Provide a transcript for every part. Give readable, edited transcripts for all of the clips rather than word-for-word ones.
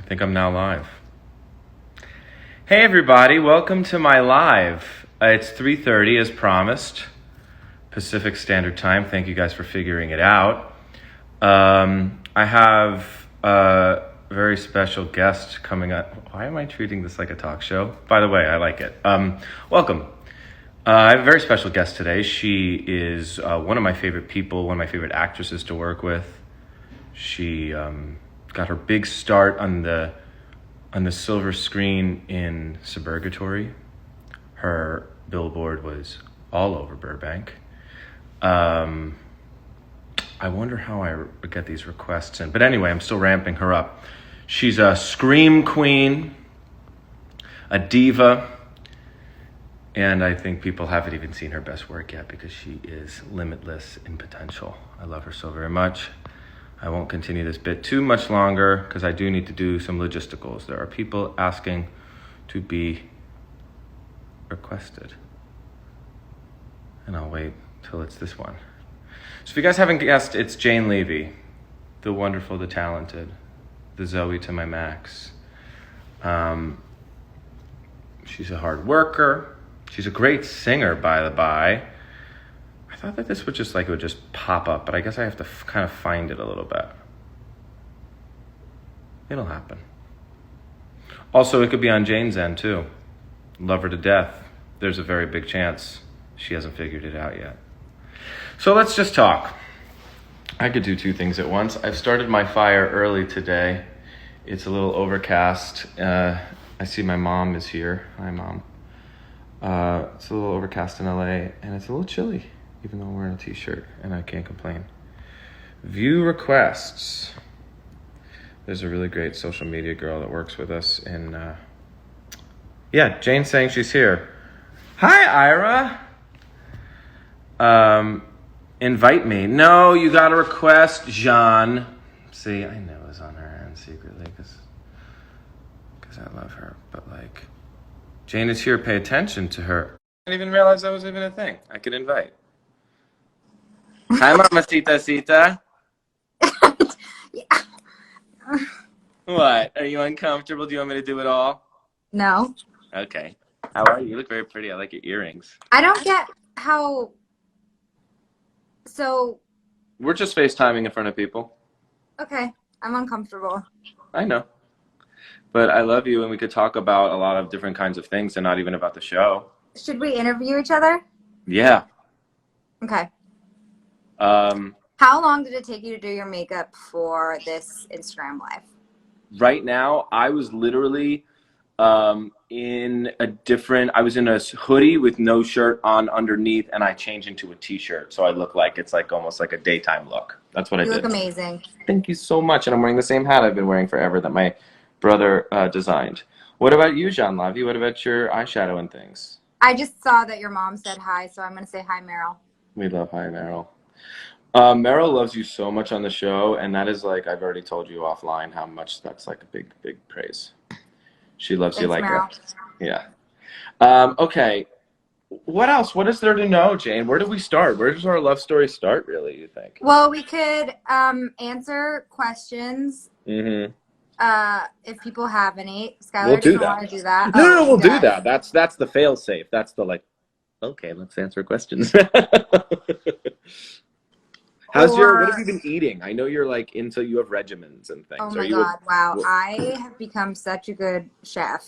I think I'm now live. Hey everybody, welcome to my live. It's 3:30 as promised, Pacific Standard Time. Thank you guys for figuring it out. I have a very special guest coming up. Why am I treating this like a talk show? By the way, I like it. Welcome. I have a very special guest today. She is one of my favorite people, one of my favorite actresses to work with. She got her big start on the silver screen in Suburgatory. Her billboard was all over Burbank. I wonder how I get these requests in. But anyway, I'm still ramping her up. She's a scream queen, a diva, and I think people haven't even seen her best work yet because she is limitless in potential. I love her so very much. I won't continue this bit too much longer because I do need to do some logisticals. There are people asking to be requested. And I'll wait till it's this one. So if you guys haven't guessed, it's Jane Levy, the wonderful, the talented, the Zoe to my max. She's a hard worker. She's a great singer, by the by. I thought that this would just it would just pop up, but I guess I have to kind of find it a little bit. It'll happen. Also, it could be on Jane's end too. Love her to death. There's a very big chance she hasn't figured it out yet. So let's just talk. I could do two things at once. I've started my fire early today. It's a little overcast. I see my mom is here. Hi, Mom. It's a little overcast in LA, and it's a little chilly, even though I'm wearing a t-shirt, and I can't complain. View requests. There's a really great social media girl that works with us, and Jane's saying she's here. Hi, Ira. Invite me. No, you got a request, Jean. See, I know it was on her end secretly, because I love her, but Jane is here, pay attention to her. I didn't even realize that was even a thing. I could invite. Hi, Mamacita Cita. Yeah. What? Are you uncomfortable? Do you want me to do it all? No. Okay. How are you? You look very pretty. I like your earrings. I don't get how... So... We're just FaceTiming in front of people. Okay. I'm uncomfortable. I know. But I love you, and we could talk about a lot of different kinds of things and not even about the show. Should we interview each other? Yeah. Okay. How long did it take you to do your makeup for this Instagram Live? Right now, I was literally I was in a hoodie with no shirt on underneath, and I changed into a t-shirt. So I look like it's almost like a daytime look. That's what I did. You look amazing. Thank you so much. And I'm wearing the same hat I've been wearing forever that my brother designed. What about you, Jean Lavi? What about your eyeshadow and things? I just saw that your mom said hi, so I'm going to say hi, Meryl. We love hi, Meryl. Meryl loves you so much on the show, and that is I've already told you offline how much that's a big, big praise. She loves you like Meryl. that. Yeah. Okay. What else? What is there to know, Jane? Where do we start? Where does our love story start, really, you think? Well, we could answer questions. Mm-hmm. If people have any. Skylar We'll do doesn't that. want to do that. No, we'll do that. That's the fail safe. That's the okay, let's answer questions. What have you been eating? I know you're into, you have regimens and things. Oh my God, wow. I have become such a good chef.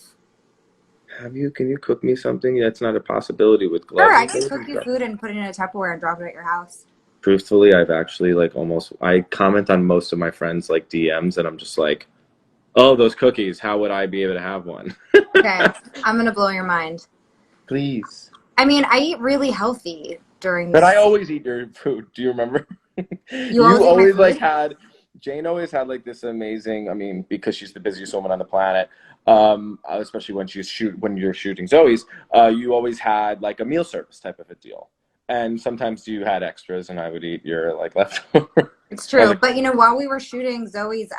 Have you? Can you cook me something? That's not a possibility with gloves. Sure, I can cook you food and put it in a Tupperware and drop it at your house. Truthfully, I've actually I comment on most of my friends' DMs, and I'm just oh, those cookies, how would I be able to have one? Okay, I'm going to blow your mind. Please. I mean, I eat really healthy during this. But I always eat your food. Do you remember? You always Jane always had this amazing, because she's the busiest woman on the planet, especially when you're shooting Zoe's, you always had a meal service type of a deal. And sometimes you had extras, and I would eat your leftover. It's true. But while we were shooting Zoe's,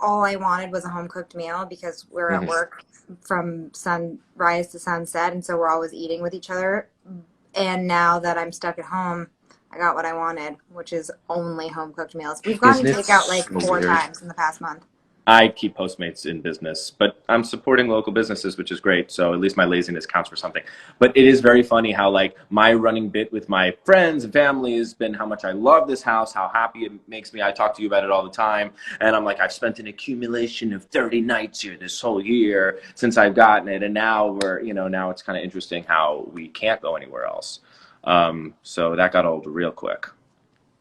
all I wanted was a home cooked meal because we're at work from sunrise to sunset. And so we're always eating with each other. And now that I'm stuck at home, I got what I wanted, which is only home cooked meals. We've Isn't gotten it takeout like so 4 weird? times in the past month. I keep Postmates in business, but I'm supporting local businesses, which is great. So at least my laziness counts for something. But it is very funny how like my running bit with my friends and family has been how much I love this house, how happy it makes me. I talk to you about it all the time. And I'm like, I've spent an accumulation of 30 nights here this whole year since I've gotten it. And now now it's kind of interesting how we can't go anywhere else. So that got old real quick,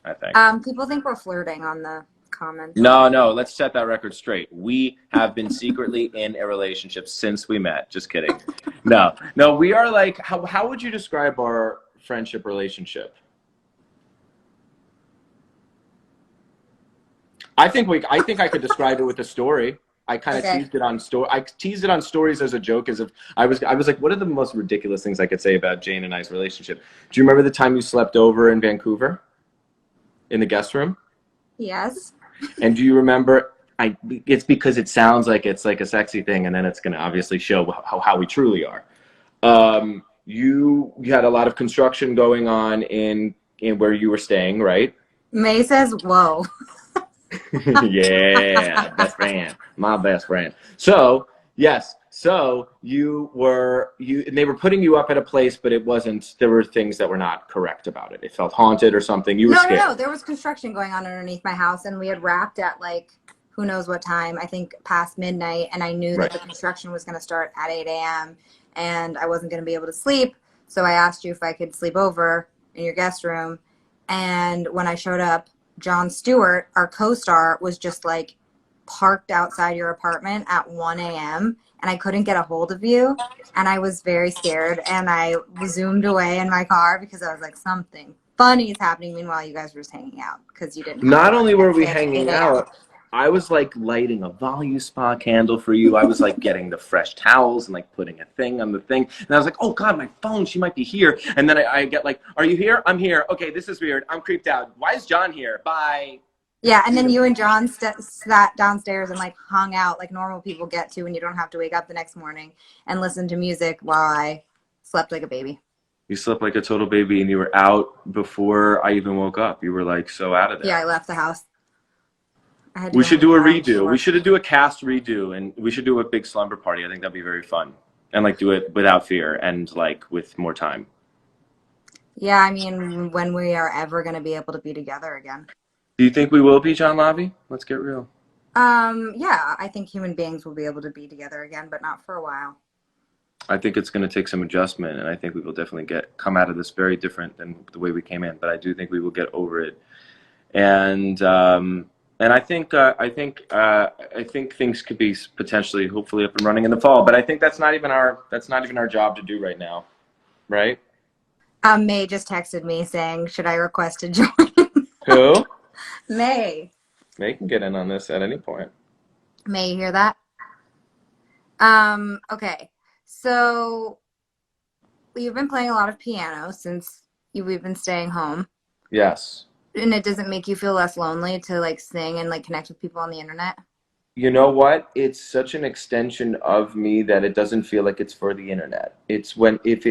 I think. People think we're flirting on the comments. No, let's set that record straight. We have been secretly in a relationship since we met. Just kidding. No, we are like, how would you describe our friendship relationship? I think I could describe it with a story. I kind of teased it on stories as a joke, as if I was like, what are the most ridiculous things I could say about Jane and I's relationship? Do you remember the time you slept over in Vancouver in the guest room? Yes. And do you remember, it's because it sounds like it's like a sexy thing, and then it's going to obviously show how we truly are. You had a lot of construction going on in where you were staying, right? May says, whoa. Yeah, best friend, my best friend. So, yes, so and they were putting you up at a place, but it wasn't, there were things that were not correct about it. It felt haunted or something. You were scared. No, there was construction going on underneath my house, and we had wrapped at like, who knows what time, I think past midnight, and I knew that the construction was going to start at 8 a.m., and I wasn't going to be able to sleep, so I asked you if I could sleep over in your guest room, and when I showed up, Jon Stewart, our co-star, was just like parked outside your apartment at 1 a.m. and I couldn't get a hold of you, and I was very scared, and I zoomed away in my car because I was like, something funny is happening. Meanwhile, you guys were just hanging out because you didn't. Not only were we hanging out, I was like lighting a Voluspa candle for you. I was like getting the fresh towels and like putting a thing on the thing. And I was like, oh God, my phone, she might be here. And then I get like, are you here? I'm here. Okay, this is weird. I'm creeped out. Why is John here? Bye. Yeah, and then you and John sat downstairs and like hung out like normal people get to when you don't have to wake up the next morning and listen to music while I slept like a baby. You slept like a total baby, and you were out before I even woke up. You were like so out of there. Yeah, I left the house. We should do a redo. We should do a cast redo, and we should do a big slumber party. I think that'd be very fun, and like do it without fear and like with more time. Yeah, I mean, when we are ever going to be able to be together again. Do you think we will be, John Levy? Let's get real. Yeah, I think human beings will be able to be together again, but not for a while. I think it's going to take some adjustment, and I think we will definitely come out of this very different than the way we came in. But I do think we will get over it, and I think things could be potentially, hopefully, up and running in the fall. But I think that's not even our job to do right now, right? May just texted me saying, "Should I request to join?" Who? May. May can get in on this at any point. May, you hear that? Okay. So you've been playing a lot of piano since we've been staying home. Yes. And it doesn't make you feel less lonely to like sing and like connect with people on the internet? You know what? It's such an extension of me that it doesn't feel like it's for the internet. It's when if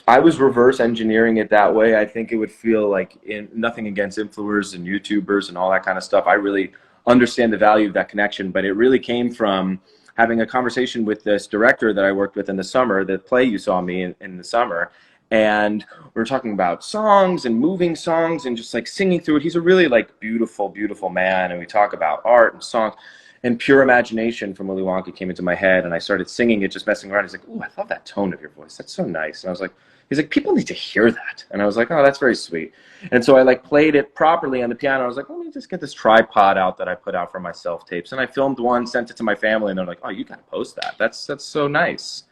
I was reverse engineering it that way, I think it would feel like nothing against influencers and YouTubers and all that kind of stuff. I really understand the value of that connection, but it really came from having a conversation with this director that I worked with in the summer, the play you saw me in the summer. And we were talking about songs and moving songs and just like singing through it. He's a really like beautiful, beautiful man. And we talk about art and songs, and pure imagination from Willy Wonka came into my head, and I started singing it, just messing around. He's like, "Ooh, I love that tone of your voice. That's so nice." And I was like, he's like, "People need to hear that." And I was like, "Oh, that's very sweet." And so I like played it properly on the piano. I was like, let me just get this tripod out that I put out for my self-tapes. And I filmed one, sent it to my family, and they're like, "Oh, you got to post that. That's so nice."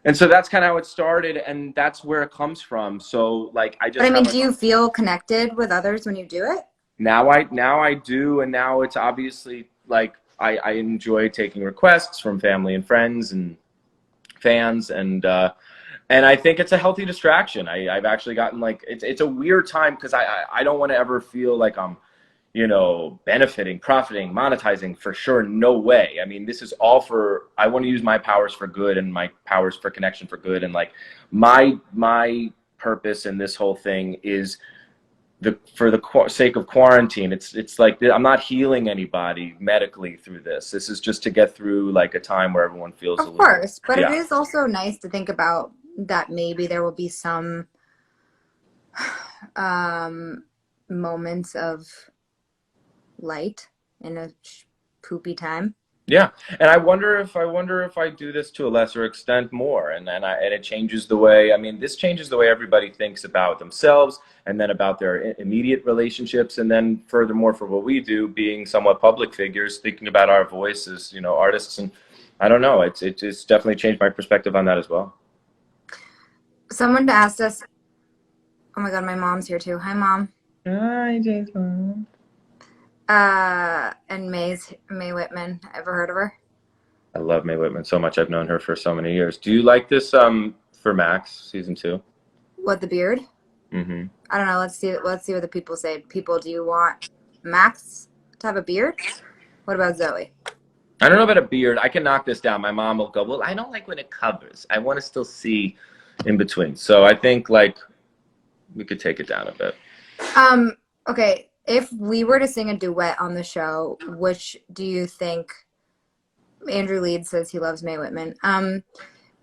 And so that's kind of how it started, and that's where it comes from. So like I just. But I mean, do you feel connected with others when you do it? Now I do, and now it's obviously like I enjoy taking requests from family and friends and fans, and I think it's a healthy distraction. I've actually gotten like it's a weird time because I don't want to ever feel like I'm benefiting, profiting, monetizing, for sure. No way. I mean, this is all I want to use my powers for good and my powers for connection for good. And like my purpose in this whole thing is for the sake of quarantine. It's like I'm not healing anybody medically through this. This is just to get through like a time where everyone feels Of course, but yeah. it is also nice to think about that maybe there will be some moments of light in a poopy time. Yeah, and I wonder if I do this to a lesser extent more, and it changes the way. I mean, this changes the way everybody thinks about themselves, and then about their immediate relationships, and then furthermore for what we do, being somewhat public figures, thinking about our voice as, you know, artists, and I don't know, it's definitely changed my perspective on that as well. Someone asked us. Oh my God, my mom's here too. Hi, Mom. Hi, Jason. And May Whitman. Ever heard of her? I love May Whitman so much. I've known her for so many years. Do you like this for Max season 2? What, the beard? Mm-hmm. I don't know. Let's see what the people say. People, do you want Max to have a beard? What about Zoe? I don't know about a beard. I can knock this down. My mom will go, well, I don't like when it covers. I want to still see in between. So I think like we could take it down a bit. Okay. If we were to sing a duet on the show, which do you think? Andrew Leeds says he loves May Whitman.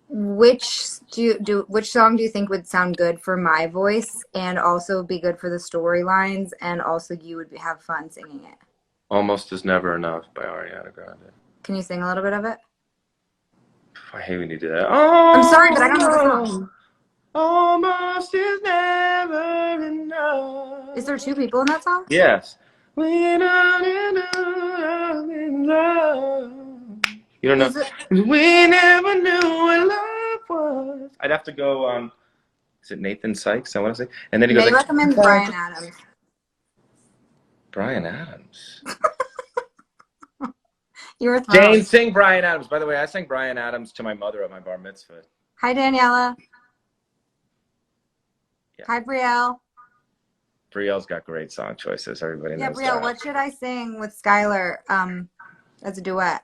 Which song do you think would sound good for my voice and also be good for the storylines, and also you would have fun singing it? Almost Is Never Enough by Ariana Grande. Can you sing a little bit of it? I hate when you do that. Oh, I'm sorry, but I don't know the song. Almost is never enough. Is there 2 people in that song? Yes. We're not in love. You don't know? We never knew what love was. I'd have to go. Is it Nathan Sykes? I want to say. And then he goes. They recommend Bryan Adams. Bryan Adams. You're a Jane, sing Bryan Adams. By the way, I sang Bryan Adams to my mother at my bar mitzvah. Hi, Daniela. Yeah. Hi, Brielle. Brielle's got great song choices. Everybody knows Brielle, that. what should I sing with Skylar as a duet?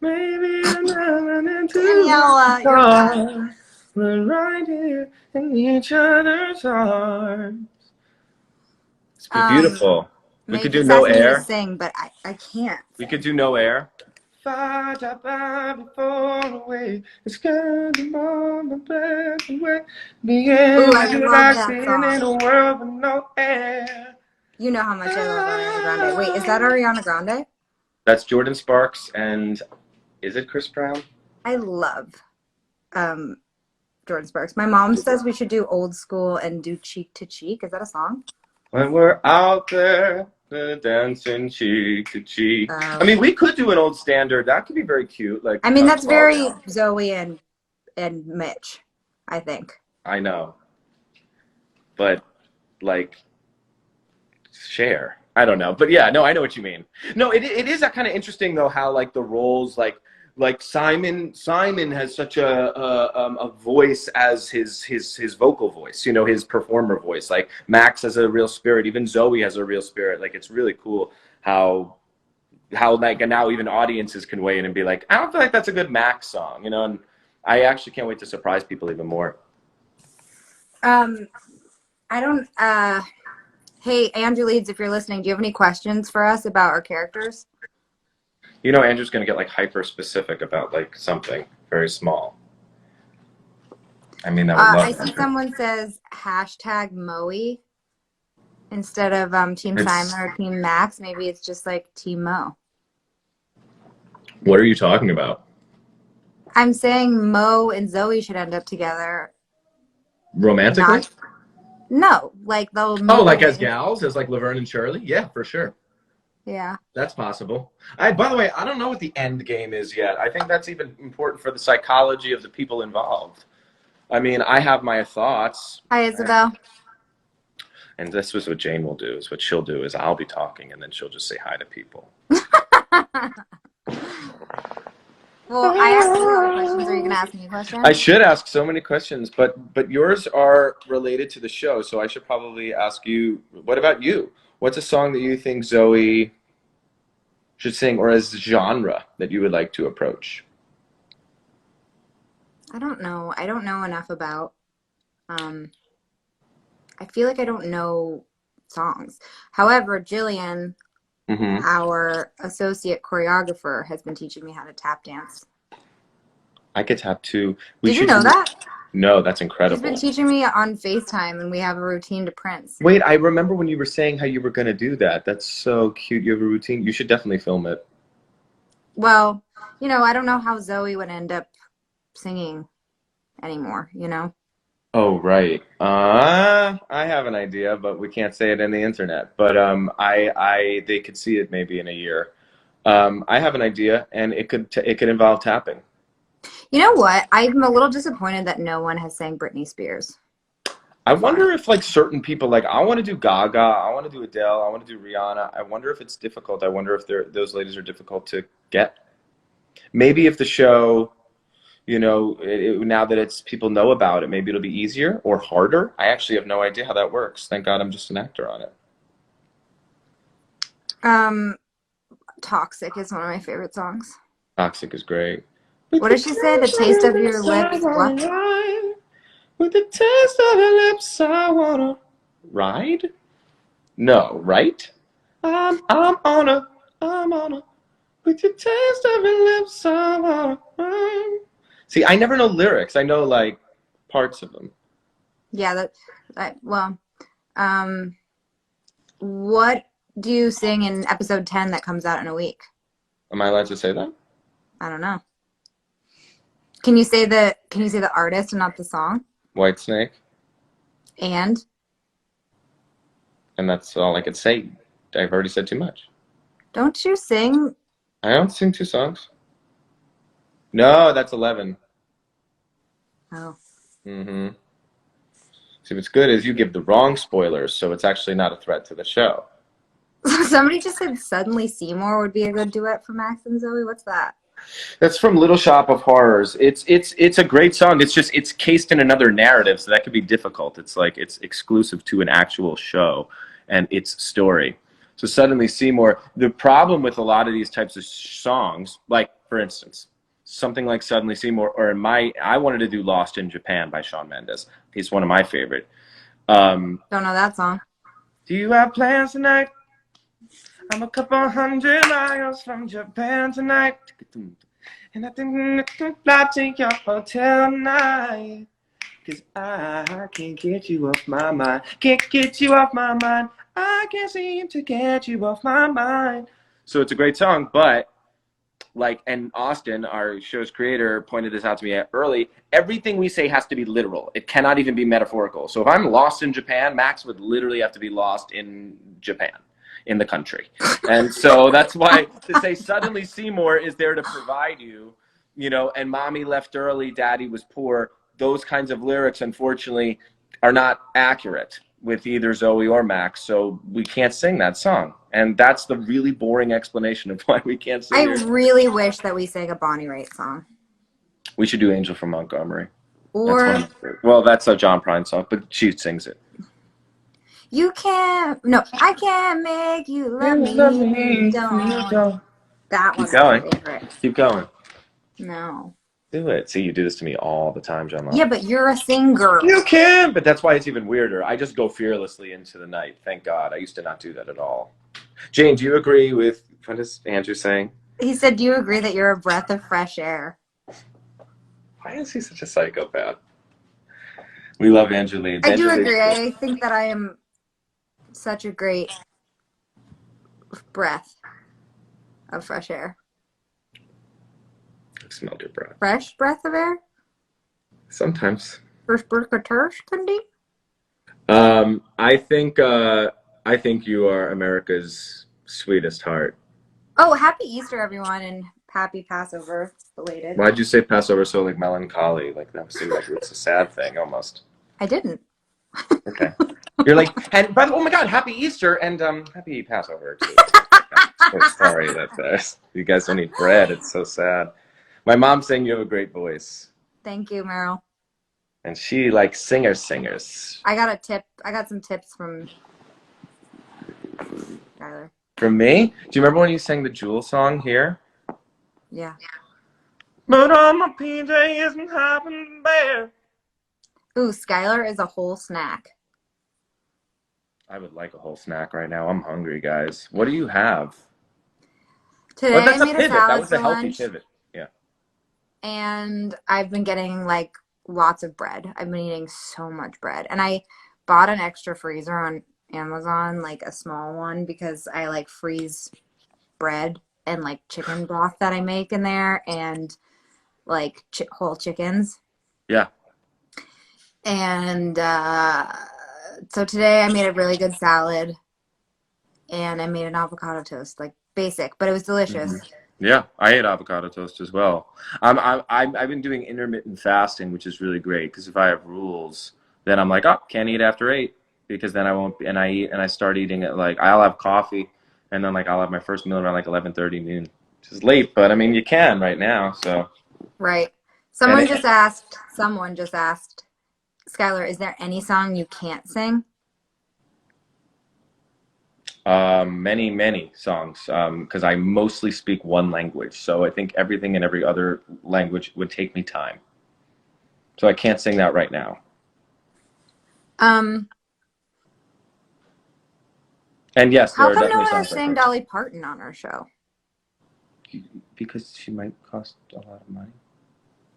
Maybe I'm into Daniela, we're right here in each other's arms. It's beautiful. We could do No Air. To sing, but I can't. We could do No Air. Far before away, it's gonna be on the best way. Ooh, I love that song. In a world with no air. You know how much I love Ariana Grande. Wait, is that Ariana Grande? That's Jordan Sparks, and is it Chris Brown? I love Jordan Sparks. My mom says we should do Old School and do Cheek to Cheek. Is that a song? When we're out there dancing cheek to cheek. I mean, we could do an old standard. That could be very cute. Like, I mean, that's very Zoe and Mitch, I think. I know. But, like, share. I don't know. But, yeah, no, I know what you mean. No, it is that kind of interesting, though, how, like, the roles, like Simon has such a voice as his vocal voice, you know, his performer voice. Like Max has a real spirit. Even Zoe has a real spirit. Like, it's really cool how like, and now even audiences can weigh in and be like, I don't feel like that's a good Max song, you know. And I actually can't wait to surprise people even more. I don't. Hey, Andrew Leeds, if you're listening, do you have any questions for us about our characters? You know, Andrew's going to get, like, hyper-specific about, like, something very small. I mean, that would love I see someone says hashtag Moe instead of Team Simon or Team Max. Maybe it's just, like, Team Mo. What are you talking about? I'm saying Mo and Zoe should end up together. Romantically? No, like they'll. Oh, like as gals, as like Laverne and Shirley? Yeah, for sure. Yeah. That's possible. By the way, I don't know what the end game is yet. I think that's even important for the psychology of the people involved. I mean, I have my thoughts. Hi, Isabel. And this was what Jane will do, is what she'll do is I'll be talking and then she'll just say hi to people. Well, I asked you all the questions. Are you going to ask me questions? I should ask so many questions, but yours are related to the show, so I should probably ask you, what about you? What's a song that you think Zoe should sing, or as genre that you would like to approach? I don't know. I don't know enough about I feel like I don't know songs. However, Jillian, our associate choreographer, has been teaching me how to tap dance. I could tap too. Did you know that? No, that's incredible. She's been teaching me on FaceTime, and we have a routine to Prince. Wait, I remember when you were saying how you were going to do that. That's so cute. You have a routine. You should definitely film it. Well, I don't know how Zoe would end up singing anymore, Oh, right. I have an idea, but we can't say it in the internet. But they could see it maybe in a year. I have an idea, and it could involve tapping. You know what? I'm a little disappointed that no one has sang Britney Spears. I wonder if certain people, I want to do Gaga, I want to do Adele, I want to do Rihanna. I wonder if it's difficult. I wonder if those ladies are difficult to get. Maybe if the show, now that people know about it, maybe it'll be easier or harder. I actually have no idea how that works. Thank God I'm just an actor on it. Toxic is one of my favorite songs. Toxic is great. What did she say? The taste of your lips. What? With the taste of your lips, I wanna ride. No, right? I'm on a. With the taste of your lips, I wanna ride. See, I never know lyrics. I know parts of them. Yeah, what do you sing in episode 10 that comes out in a week? Am I allowed to say that? I don't know. Can you say the artist and not the song? Whitesnake. And that's all I could say. I've already said too much. Don't you sing? I don't sing 2 songs. No, that's 11. Oh. See, what's good is you give the wrong spoilers, so it's actually not a threat to the show. Somebody just said Suddenly Seymour would be a good duet for Max and Zoe. What's that? That's from Little Shop of Horrors. It's a great song. It's cased in another narrative, so that could be difficult. It's exclusive to an actual show and its story. So Suddenly Seymour, the problem with a lot of these types of songs, for instance, something like Suddenly Seymour, or I wanted to do Lost in Japan by Shawn Mendes. He's one of my favorite. Don't know that song. Do you have plans tonight? I'm a couple 100 miles from Japan tonight. And I think I'll take your hotel night. Cause I can't get you off my mind. Can't get you off my mind. I can't seem to get you off my mind. So it's a great song, but and Astin, our show's creator, pointed this out to me early, everything we say has to be literal. It cannot even be metaphorical. So if I'm lost in Japan, Max would literally have to be lost in Japan, in the country. And so that's why to say Suddenly Seymour is there to provide you, and mommy left early, daddy was poor. Those kinds of lyrics, unfortunately, are not accurate with either Zoe or Max, so we can't sing that song. And that's the really boring explanation of why we can't sing I really wish that we sang a Bonnie Raitt song. We should do Angel from Montgomery. Or that's a John Prine song, but she sings it. I can't make you love me. Don't. That one's my favorite. Keep going. No. Do it. See, you do this to me all the time, John. Yeah, but you're a singer. You can, but that's why it's even weirder. I just go fearlessly into the night. Thank God. I used to not do that at all. Jane, do you agree with what is Andrew saying? He said, do you agree that you're a breath of fresh air? Why is he such a psychopath? We love Andrew Lee. I do agree. I think that I am such a great breath of fresh air. I smelled your breath. Fresh breath of air? Sometimes. First Burkaters, Kundi? I think you are America's sweetest heart. Oh, happy Easter, everyone, and happy Passover, belated. Why'd you say Passover so melancholy? That seems like it's a sad thing almost. I didn't. Okay. You're oh my God, happy Easter and happy Passover too. So sorry that you guys don't eat bread. It's so sad. My mom's saying you have a great voice. Thank you, Meryl. And she likes singers. I got a tip. I got some tips from Skylar. From me? Do you remember when you sang the Jewel song here? Yeah. But on my PJ isn't hopping bear. Ooh, Skylar is a whole snack. I would like a whole snack right now. I'm hungry, guys. What do you have? Today Well, I that's a made a pivot. That salad was a for healthy lunch, pivot. Yeah. and I've been getting like lots of bread. I've been eating so much bread. And I bought an extra freezer on Amazon, like a small one, because I like freeze bread and like chicken broth that I make in there and like whole chickens. Yeah. And so today I made a really good salad and I made an avocado toast, like basic, but it was delicious. Yeah, I ate avocado toast as well. I've been doing intermittent fasting, which is really great because if I have rules, then I'm like, oh, can't eat after 8 because then I won't. And I eat and I start eating at like I'll have coffee, and then like I'll have my first meal around like 11:30 noon, which is late, but I mean you can right now. So Right. and Someone just asked, Skylar, is there any song you can't sing? many songs because I mostly speak one language, so I think everything in every other language would take me time. So I can't sing that right now. Um, And yes, there how are come no definitely one has songs I sang can't. Dolly Parton on our show? Because she might cost a lot of money.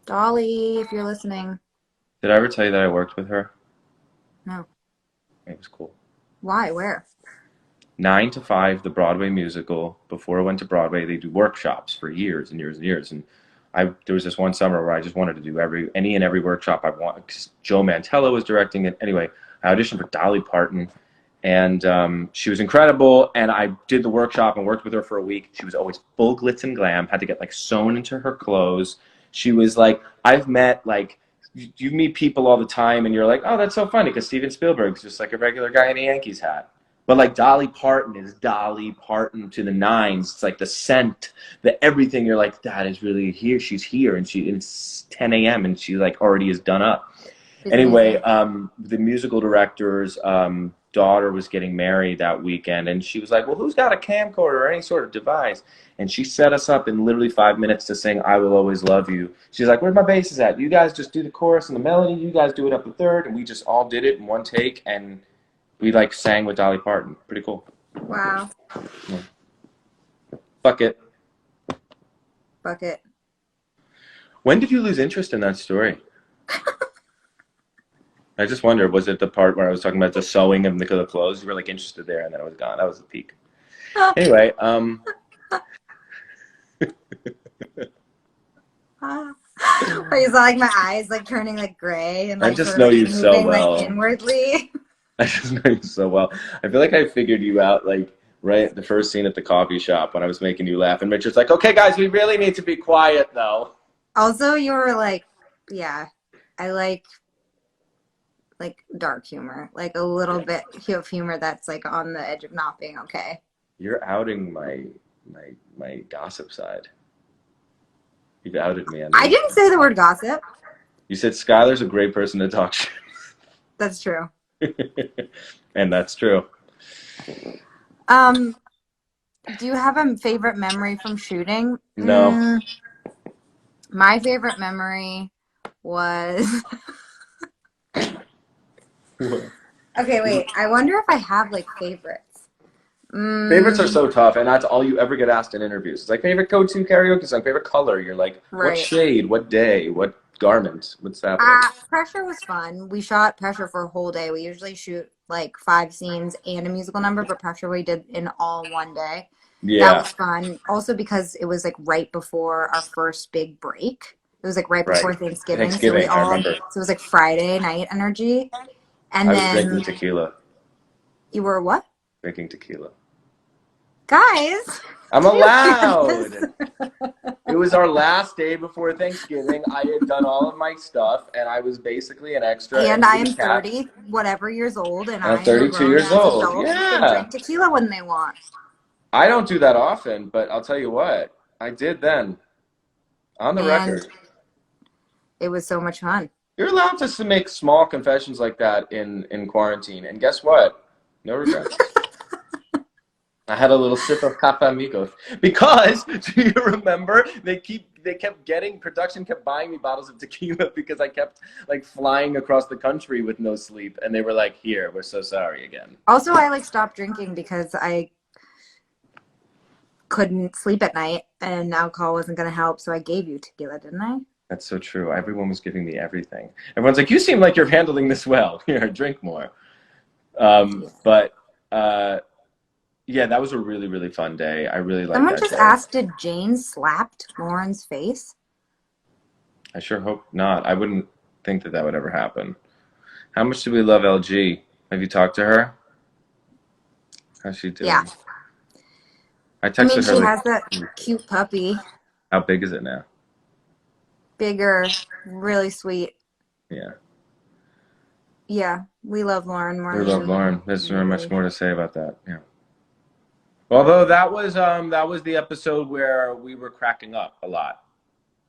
Dolly, if you're listening. Did I ever tell you that I worked with her? No. It was cool. Why? Where? 9 to 5, the Broadway musical. Before I went to Broadway, they do workshops for years and years and years. And there was this one summer where I just wanted to do any and every workshop I want. 'Cause Joe Mantello was directing it. Anyway, I auditioned for Dolly Parton, and she was incredible. And I did the workshop and worked with her for a week. She was always full glitz and glam. Had to get like sewn into her clothes. She was like, I've met like. You meet people all the time, and you're like, "Oh, that's so funny," because Steven Spielberg's just like a regular guy in a Yankees hat. But like Dolly Parton is Dolly Parton to the nines. It's like the scent, the everything. You're like, that is really here. She's here, and it's 10 a.m. and she like already is done up. She's Anyway, amazing. the musical director's daughter was getting married that weekend, and she was like, "Well, who's got a camcorder or any sort of device?" And she set us up in literally 5 minutes to sing "I Will Always Love You." She's like, "Where my basses at? You guys just do the chorus and the melody. You guys do it up a third," and we just all did it in one take, and we like sang with Dolly Parton. Pretty cool. Wow. Yeah. Bucket. Bucket. When did you lose interest in that story? I just wonder, was it the part where I was talking about the sewing of the clothes? You were like interested there, and then it was gone. That was the peak. Anyway, Or you saw like my eyes like turning like gray and I like just sort know of you like so moving well. like inwardly. I just know you so well. I feel like I figured you out like right at the first scene at the coffee shop when I was making you laugh, and Richard's like, "Okay, guys, we really need to be quiet, though." Also, you were like, yeah, I like dark humor, like a little bit of humor that's like on the edge of not being okay. You're outing my gossip side. You've outed me. I didn't say the word gossip. You said Skylar's a great person to talk to. That's true. And that's true. Do you have a favorite memory from shooting? No. My favorite memory was okay, wait. I wonder if I have like favorites. Favorites are so tough, and that's all you ever get asked in interviews. It's like favorite go-to karaoke song, favorite color. You're like, Right. What shade, what day, what garment, what's happening? Pressure was fun. We shot Pressure for a whole day. We usually shoot like 5 scenes and a musical number, but Pressure we did in all one day. Yeah. That was fun. Also because it was like right before our first big break. It was like right before Thanksgiving. I remember. So it was like Friday night energy. And I was then drinking tequila. You were what? Drinking tequila. Guys, I'm allowed. It was our last day before Thanksgiving. I had done all of my stuff, and I was basically an extra. And I am 30, whatever years old, and I'm 32 years old. Adults Yeah. who can drink tequila when they want. I don't do that often, but I'll tell you what, I did then. On the record. It was so much fun. You're allowed to make small confessions like that in quarantine, and guess what? No regrets. I had a little sip of Casamigos because, do you remember, they keep production kept buying me bottles of tequila because I kept like flying across the country with no sleep, and they were like, "Here, we're so sorry again." Also, I like stopped drinking because I couldn't sleep at night and alcohol wasn't going to help, so I gave you tequila, didn't I? That's so true. Everyone was giving me everything. Everyone's like, "You seem like you're handling this well. Here, drink more." But yeah, that was a really, really fun day. I really liked Someone that just day. asked, did Jane slapped Lauren's face? I sure hope not. I wouldn't think that would ever happen. How much do we love LG? Have you talked to her? How's she doing? Yeah. I texted her. She has that cute puppy. How big is it now? Bigger, really sweet. Yeah. Yeah, we love Lauren more. We love Lauren. There's not much more to say about that. Yeah. Although that was the episode where we were cracking up a lot.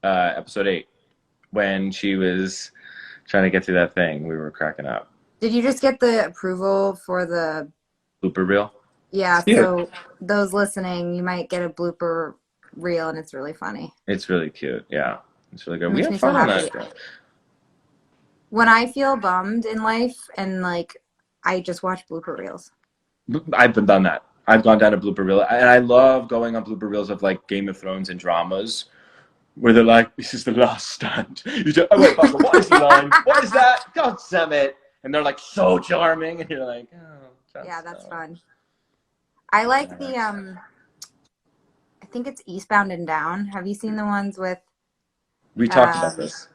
Episode 8, when she was trying to get through that thing, we were cracking up. Did you just get the approval for the blooper reel? Yeah. So those listening, you might get a blooper reel, and it's really funny. It's really cute. Yeah, it's really good. It we have fun on that. When I feel bummed in life, and like, I just watch blooper reels. I've done that. I've gone down a blooper reel, and I love going on blooper reels of like Game of Thrones and dramas, where they're like, "This is the last stand." You just, "Oh wait, Papa, what is the line? What is that? God damn it!" And they're like so charming, and you're like, "Oh, that's fun." I like the I think it's Eastbound and Down. Have you seen the ones with? We talked about this.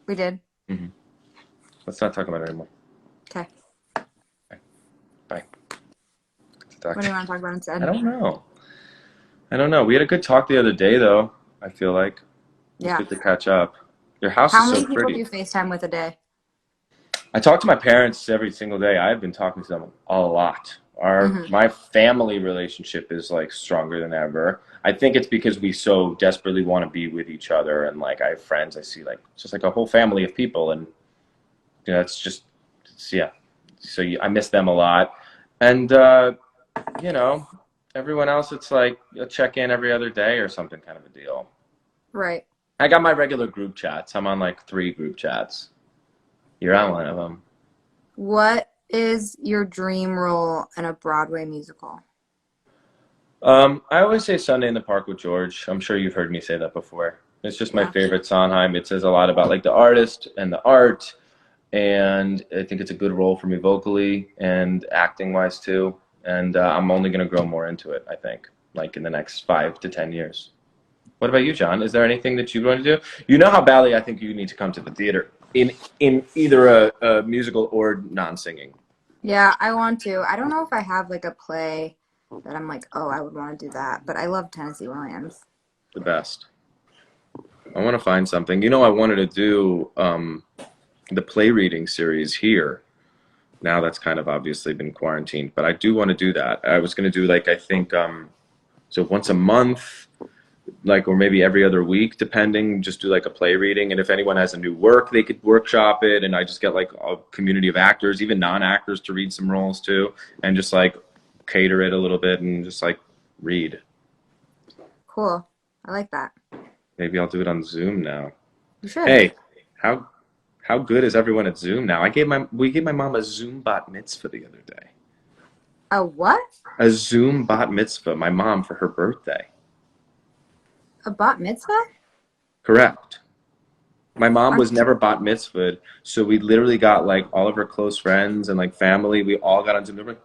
We did. Mm-hmm. Let's not talk about it anymore. Okay. Bye. What do you want to talk about instead? I don't know. We had a good talk the other day, though. I feel like it's good to catch up. Your house is so pretty. How many people do you FaceTime with a day? I talk to my parents every single day. I've been talking to them a lot. My family relationship is like stronger than ever. I think it's because we so desperately want to be with each other, and like I have friends. I see like just like a whole family of people, and you know, I miss them a lot, and you know, everyone else, it's like a check in every other day or something, kind of a deal. Right. I got my regular group chats. I'm on like 3 group chats. You're on one of them. What is your dream role in a Broadway musical? I always say Sunday in the Park with George. I'm sure you've heard me say that before. It's just my favorite Sondheim. It says a lot about like the artist and the art, and I think it's a good role for me vocally and acting wise too. And I'm only going to grow more into it, I think, like in the next 5 to 10 years. What about you, John? Is there anything that you want to do? You know how badly I think you need to come to the theater in either a musical or non-singing. Yeah, I want to. I don't know if I have like a play that I'm like, oh, I would want to do that. But I love Tennessee Williams. The best. I want to find something. You know, I wanted to do the play reading series here. Now that's kind of obviously been quarantined, but I do want to do that. I was going to do like, I think, so once a month, like, or maybe every other week, depending, just do like a play reading. And if anyone has a new work, they could workshop it. And I just get like a community of actors, even non-actors, to read some roles too, and just like cater it a little bit and just like read. Cool. I like that. Maybe I'll do it on Zoom now. You should. Hey, how good is everyone at Zoom now? We gave my mom a Zoom Bat Mitzvah the other day. A what? A Zoom Bat Mitzvah, my mom, for her birthday. A Bat Mitzvah? Correct. My mom was never Bat Mitzvahed, so we literally got like all of her close friends and like family. We all got on Zoom. There were like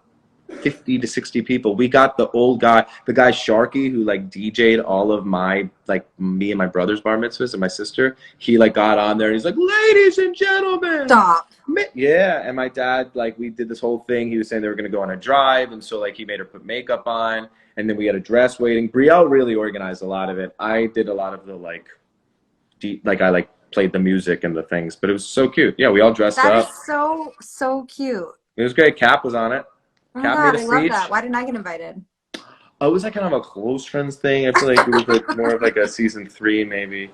50 to 60 people. We got the old guy, the guy Sharky, who like DJ'd all of my, like me and my brother's bar mitzvahs and my sister. He like got on there and he's like, "Ladies and gentlemen." Stop. Yeah, and my dad, like, we did this whole thing. He was saying they were going to go on a drive, and so like he made her put makeup on, and then we had a dress waiting. Brielle really organized a lot of it. I did a lot of the like I like played the music and the things, but it was so cute. Yeah, we all dressed up. That is so cute. It was great. Cap was on it. Oh my God, I love that. Why didn't I get invited? Oh, it was like kind of a close friends thing. I feel like it was like more of like a season 3 maybe.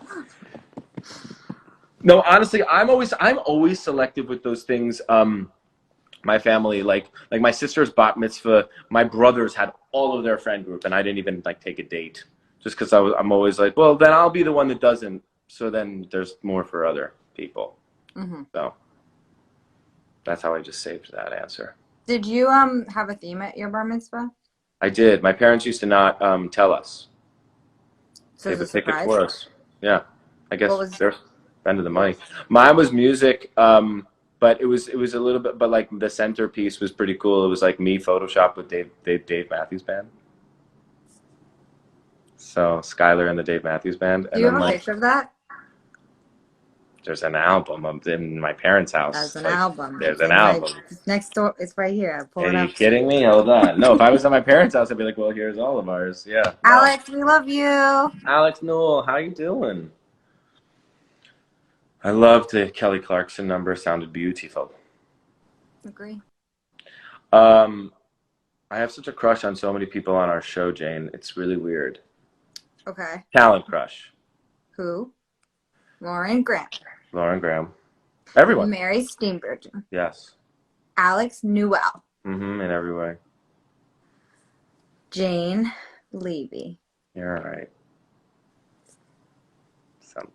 No, honestly, I'm always selective with those things. My family, like my sister's bat mitzvah, my brothers had all of their friend group, and I didn't even like take a date just because I'm always like, well, then I'll be the one that doesn't. So then there's more for other people. Mm-hmm. So that's how I just saved that answer. Did you have a theme at your bar mitzvah? I did. My parents used to not tell us. So They it was a would pick it surprise? for us. Yeah. I guess What was- they're spending the money. Mine was music, but it was a little bit, but like the centerpiece was pretty cool. It was like me photoshopped with Dave Matthews Band. So Skylar and the Dave Matthews Band. Do you have a picture of that? There's an album in my parents' house. There's an album. There's an album. It's next door. It's right here. I'll pull it Are up. you kidding me? Hold on. No, if I was at my parents' house, I'd be like, well, here's all of ours. Yeah. No. Alex, we love you. Alex Newell, how you doing? I loved the Kelly Clarkson number. Sounded beautiful. Agree. I have such a crush on so many people on our show, Jane. It's really weird. Okay. Talent crush. Who? Lauren Graham. Lauren Graham. Everyone. Mary Steenburgen. Yes. Alex Newell. In every way. Jane Levy. You're all right. Sometimes.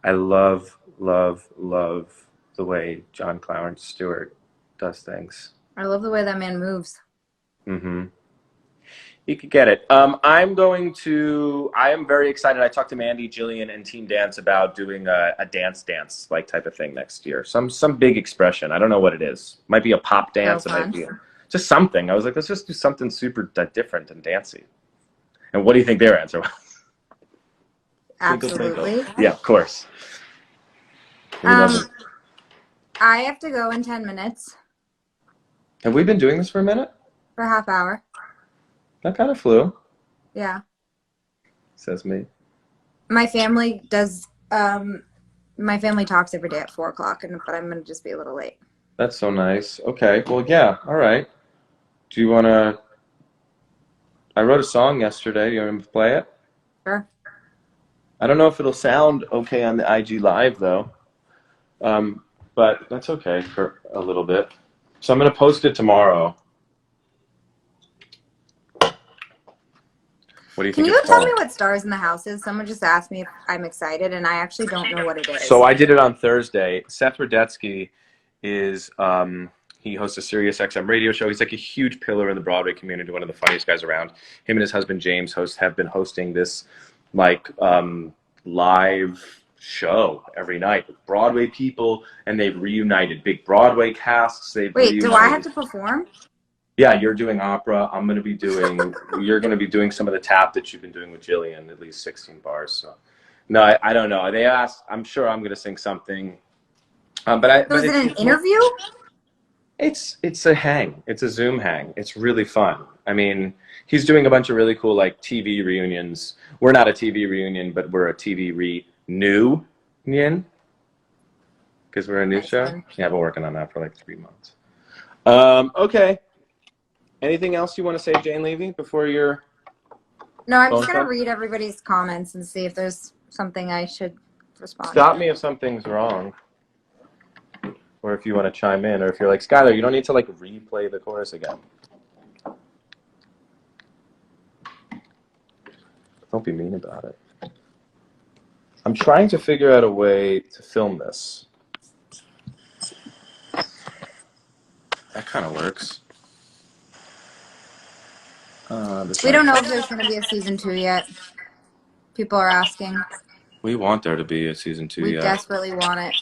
I love the way John Clarence Stewart does things. I love the way that man moves. You could get it. I am very excited. I talked to Mandy, Jillian, and Team Dance about doing a dance like type of thing next year. Some big expression. I don't know what it is. Might be a pop dance. It might be just something. I was like, let's just do something super different and dancey. And what do you think their answer was? Absolutely. Yeah, of course. I have to go in 10 minutes. Have we been doing this for a minute? For a half hour. That kind of flew. Yeah. Says me. My family does. My family talks every day at 4 o'clock, but I'm gonna just be a little late. That's so nice. Okay. Well, yeah. All right. Do you want to? I wrote a song yesterday. You want to play it? Sure. I don't know if it'll sound okay on the IG Live though, but that's okay for a little bit. So I'm gonna post it tomorrow. What do you think? Can you tell me what Stars in the House is? Someone just asked me if I'm excited, and I actually don't know what it is. So I did it on Thursday. Seth Rudetsky is he hosts a Sirius XM radio show. He's like a huge pillar in the Broadway community, one of the funniest guys around. Him and his husband James have been hosting this like live show every night with Broadway people, and they've reunited big Broadway casts. Wait, do I have to perform? Yeah, you're doing opera. I'm going to be doing, you're going to be doing some of the tap that you've been doing with Jillian, at least 16 bars. So, no, I don't know. They asked, I'm sure I'm going to sing something. So is it an interview? It's a hang. It's a Zoom hang. It's really fun. I mean, he's doing a bunch of really cool like TV reunions. We're not a TV reunion, but we're a TV reunion because we're a new show. Fun. Yeah, I've been working on that for like 3 months. Okay. Anything else you want to say, Jane Levy, before you're... No, I'm just going to read everybody's comments and see if there's something I should respond Stop to. me if something's wrong. Or if you want to chime in, or if you're like, Skylar, you don't need to like replay the chorus again. Don't be mean about it. I'm trying to figure out a way to film this. That kind of works. We don't know if there's going to be a season 2 yet. People are asking. We want there to be a season 2 We yet. desperately want it.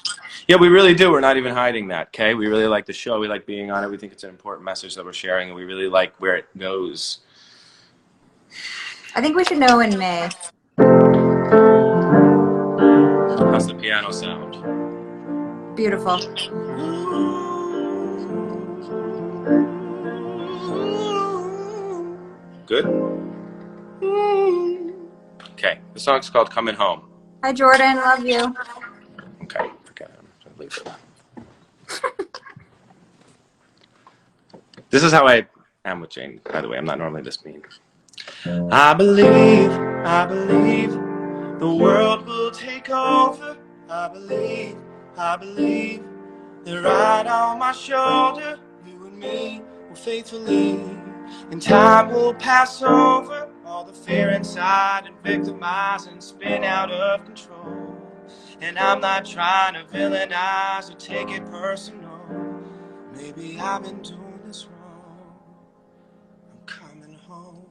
Yeah, we really do. We're not even hiding that, okay? We really like the show. We like being on it. We think it's an important message that we're sharing, and we really like where it goes. I think we should know in May. How's the piano sound? Beautiful. Good? Okay, the song's called Coming Home. Hi, Jordan. Love you. Okay, forget it. I'm gonna leave it. This is how I am with Jane, by the way. I'm not normally this mean. I believe the world will take over. I believe that right on my shoulder, you and me will faithfully, and time will pass over all the fear inside and victimize and spin out of control. And I'm not trying to villainize or take it personal. Maybe I've been doing this wrong. I'm coming home.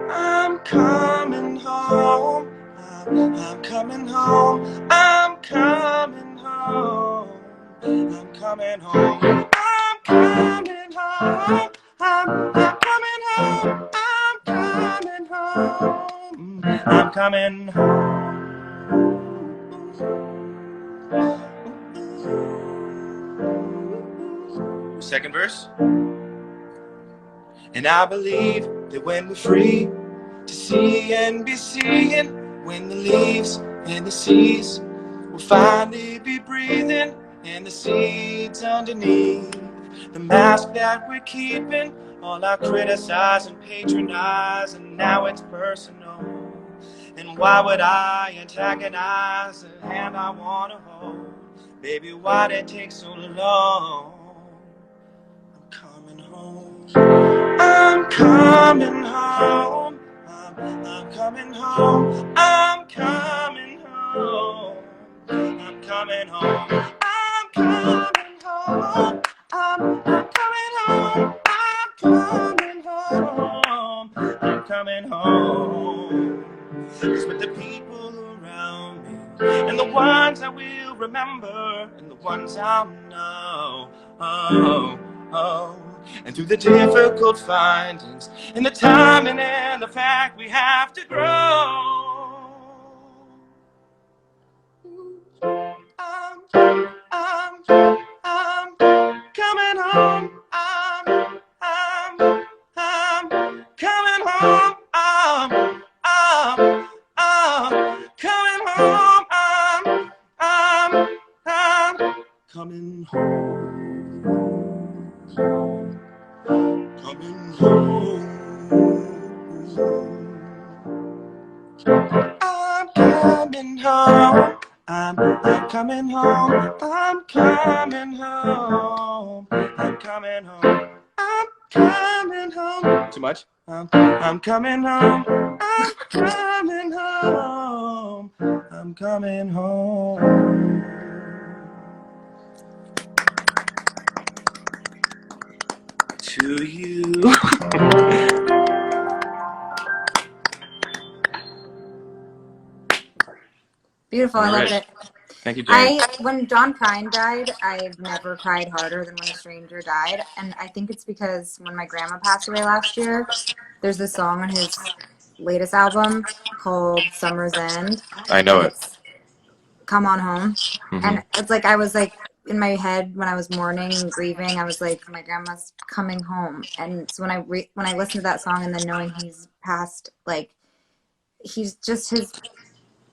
I'm coming home. I'm coming home. I'm coming home. I'm coming home. I'm coming home. I'm coming home. I'm coming home. I'm coming home. Second verse. And I believe that when we're free to see and be seeing, when the leaves and the seas will finally be breathing, and the seeds underneath the mask that we're keeping, all our criticize and patronize, and now it's personal. And why would I antagonize the hand I want to hold? Baby, why'd it take so long? I'm coming home. I'm coming home. I'm coming home. I'm coming home. I'm coming home. I'm coming home. I'm coming home. I'm coming home. I'm coming home. It's with the people around me, and the ones I will remember, and the ones I'll know. And through the difficult findings, and the timing and the fact we have to grow. I'm coming home. I'm coming home. I'm coming home. I'm coming home. Coming home. I'm coming home. I'm coming home. I'm coming home. I'm coming home. I'm coming home. Too much? I'm coming home. I'm coming home. I'm coming home. To you. Beautiful. I loved it. Thank you, Jane. When John Prine died, I've never cried harder than when a stranger died. And I think it's because when my grandma passed away last year, there's this song on his latest album called Summer's End. I know it. It's Come On Home. Mm-hmm. And it's like I was like in my head when I was mourning and grieving, I was like, my grandma's coming home. And so when I listened to that song and then knowing he's passed, like he's just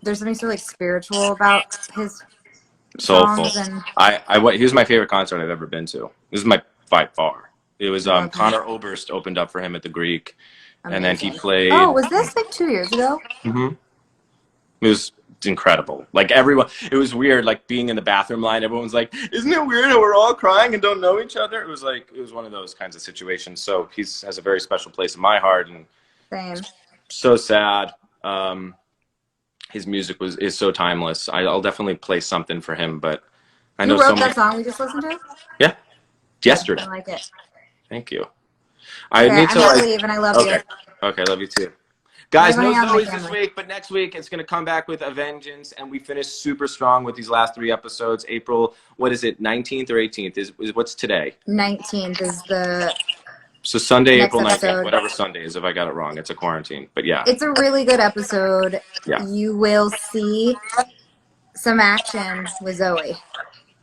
there's something so like spiritual about his soulful. songs. And here's my favorite concert I've ever been to. This is my by far. It was Conor Oberst opened up for him at the Greek. Amazing. And then he played. Oh, was this like 2 years ago? Mm-hmm. It was incredible. Like everyone, it was weird. Like being in the bathroom line, everyone's like, "Isn't it weird that we're all crying and don't know each other?" It was one of those kinds of situations. So he has a very special place in my heart, and same. So sad. His music is so timeless. I'll definitely play something for him. But I know you wrote that song we just listened to. Yeah, yesterday. I like it. Thank you. I'm gonna leave, and I love you. Okay, love you too. Guys, no Zoe's this week, but next week it's going to come back with a vengeance, and we finished super strong with these last 3 episodes. April, what is it, 19th or 18th? Is what's today? 19th is the... So Sunday, April 19th, episode. Whatever Sunday is, if I got it wrong. It's a quarantine, but yeah. It's a really good episode. Yeah. You will see some action with Zoe,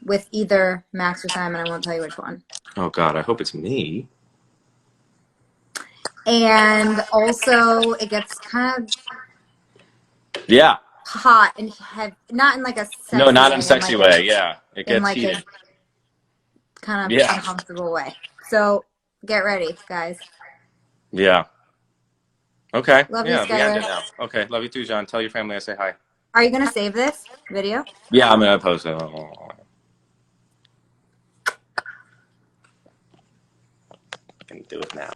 with either Max or Simon. I won't tell you which one. Oh, God, I hope it's me. And also, it gets kind of hot and heavy. Not in like a sexy way. No, not in a sexy way. Yeah, it gets like heated. A kind of uncomfortable way. So get ready, guys. Yeah. Okay. Love you, Skylar. We end it now. Okay, love you too, John. Tell your family I say hi. Are you gonna save this video? Yeah, I'm gonna post it. I can do it now.